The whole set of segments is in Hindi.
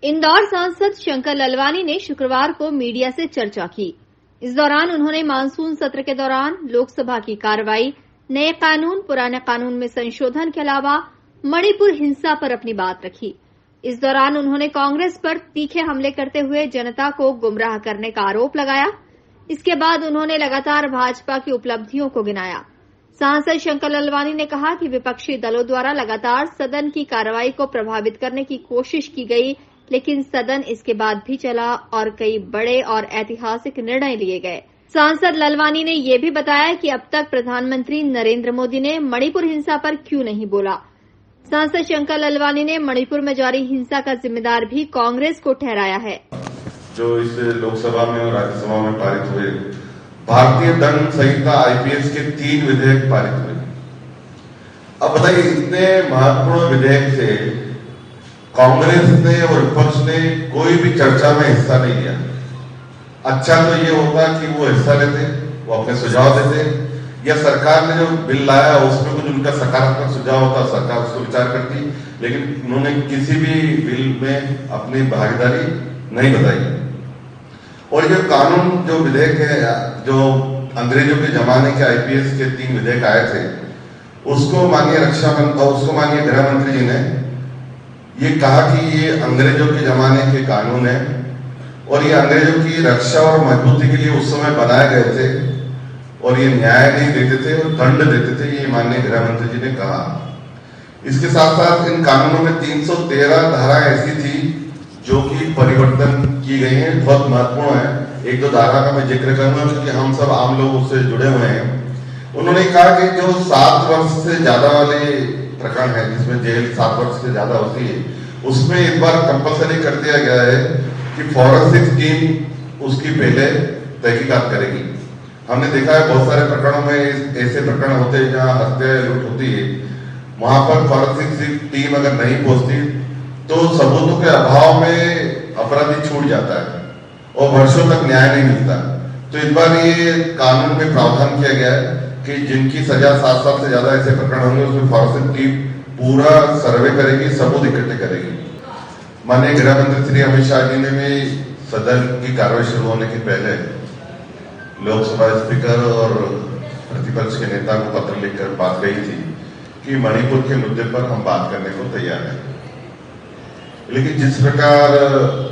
इंदौर सांसद शंकर ललवानी ने शुक्रवार को मीडिया से चर्चा की। इस दौरान उन्होंने मानसून सत्र के दौरान लोकसभा की कार्रवाई, नए कानून पुराने कानून में संशोधन के अलावा मणिपुर हिंसा पर अपनी बात रखी। इस दौरान उन्होंने कांग्रेस पर तीखे हमले करते हुए जनता को गुमराह करने का आरोप लगाया। इसके बाद उन्होंने लगातार भाजपा की उपलब्धियों को गिनाया। सांसद शंकर ललवानी ने कहा कि विपक्षी दलों द्वारा लगातार सदन की कार्रवाई को प्रभावित करने की कोशिश की गई, लेकिन सदन इसके बाद भी चला और कई बड़े और ऐतिहासिक निर्णय लिए गए। सांसद ललवानी ने यह भी बताया कि अब तक प्रधानमंत्री नरेंद्र मोदी ने मणिपुर हिंसा पर क्यों नहीं बोला। सांसद शंकर ललवानी ने मणिपुर में जारी हिंसा का जिम्मेदार भी कांग्रेस को ठहराया है। जो इस लोकसभा में और राज्यसभा में पारित हुए भारतीय दंड संहिता आईपीएस के 3 विधेयक पारित हुए। अब बताइए, इतने महत्वपूर्ण विधेयक से कांग्रेस ने और विपक्ष ने कोई भी चर्चा में हिस्सा नहीं लिया। अच्छा तो ये होता कि वो हिस्सा लेते, वो अपने सुझाव देते, या सरकार ने जो बिल लाया उसमें कुछ उनका सकारात्मक सुझाव होता, सरकार उसको विचार करती, लेकिन उन्होंने किसी भी बिल में अपनी भागीदारी नहीं बताई। और ये कानून जो विधेयक है, जो अंग्रेजों के जमाने के आईपीएस के 3 विधेयक आए थे, उसको माननीय माननीय गृह मंत्री जी ने ये कहा कि ये अंग्रेजों के जमाने के कानून है और ये अंग्रेजों की रक्षा और मजबूती के लिए उस समय बनाए गए थे और ये न्याय नहीं देते थे और दंड देते थे, ये माननीय गृह मंत्री जी ने कहा। इसके साथ साथ इन कानूनों में 313 धाराएं ऐसी थी जो कि परिवर्तन की गई हैं, बहुत महत्वपूर्ण है। एक दो धारा का मैं जिक्र करूंगा क्योंकि हम सब आम लोग उससे जुड़े हुए हैं। उन्होंने कहा कि जो 7 वर्ष से ज्यादा वाले प्रकरण है, जिसमें जेल 7 वर्ष से ज्यादा होती है, उसमें इस बार कंपलसरी कर दिया गया है कि फॉरेंसिक टीम उसकी पहले तहकीकात करेगी। हमने देखा है बहुत सारे प्रकरणों में ऐसे प्रकरण होते हैं जहां हत्या या लूट होती है, वहां पर फॉरेंसिक टीम अगर नहीं पहुंचती तो सबूतों के अभाव में अपराधी छूट जाता है और वर्षों तक न्याय नहीं मिलता। तो इस बार ये कानून में प्रावधान किया गया है कि जिनकी सजा 7 साल से ज्यादा ऐसे प्रकरण होंगे उसमें फॉरेंसिक टीम पूरा सर्वे करेगी, सबूत इकट्ठे करेगी। माननीय गृह मंत्री श्री अमित शाह जी ने भी सदन की कार्रवाई शुरू होने के पहले लोकसभा स्पीकर और प्रतिपक्ष के नेता को पत्र लिखकर बात कही थी कि मणिपुर के मुद्दे पर हम बात करने को तैयार हैं। लेकिन जिस प्रकार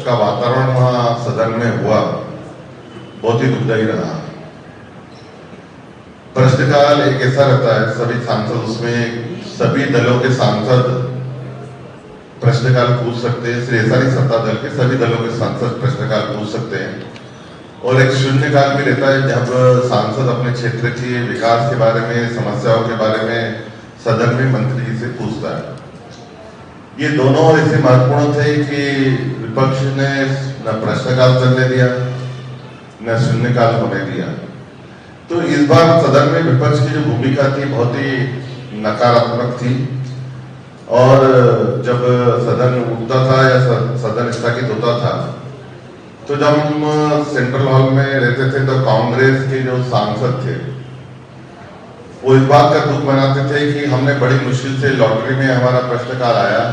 का वातावरण वहां सदन में हुआ, बहुत ही दुखदायी रहा। प्रश्नकाल एक ऐसा रहता है, सभी सांसद उसमें सभी दलों के सांसद प्रश्नकाल पूछ सकते हैं। सिर्फ ऐसा नहीं, सत्ता दल के सभी दलों के सांसद प्रश्नकाल पूछ सकते हैं। और एक शून्यकाल भी रहता है जब सांसद अपने क्षेत्र के विकास के बारे में, समस्याओं के बारे में सदन में मंत्री से पूछता है। ये दोनों ऐसे महत्वपूर्ण थे कि विपक्ष ने न प्रश्नकाल चलने दिया न शून्यकाल होने दिया। तो इस बार सदन में विपक्ष की जो भूमिका थी बहुत ही नकारात्मक थी और जब सदन उठता था या सदन स्थगित होता था तो जब हम सेंट्रल हॉल में रहते थे तो कांग्रेस के जो सांसद थे वो इस बात का दुख मनाते थे कि हमने बड़ी मुश्किल से लॉटरी में हमारा प्रश्नकाल आया,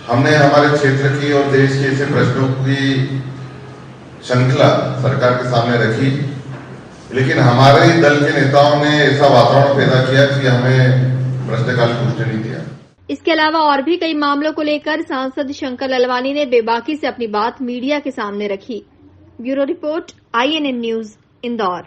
हमने हमारे क्षेत्र की और देश के ऐसे प्रश्नों की श्रृंखला सरकार के सामने रखी, लेकिन हमारे ही दल के नेताओं ने ऐसा वातावरण पैदा किया कि हमें प्रश्नकाल पूछने नहीं दिया। इसके अलावा और भी कई मामलों को लेकर सांसद शंकर ललवानी ने बेबाकी से अपनी बात मीडिया के सामने रखी। Bureau report, INN news, Indore.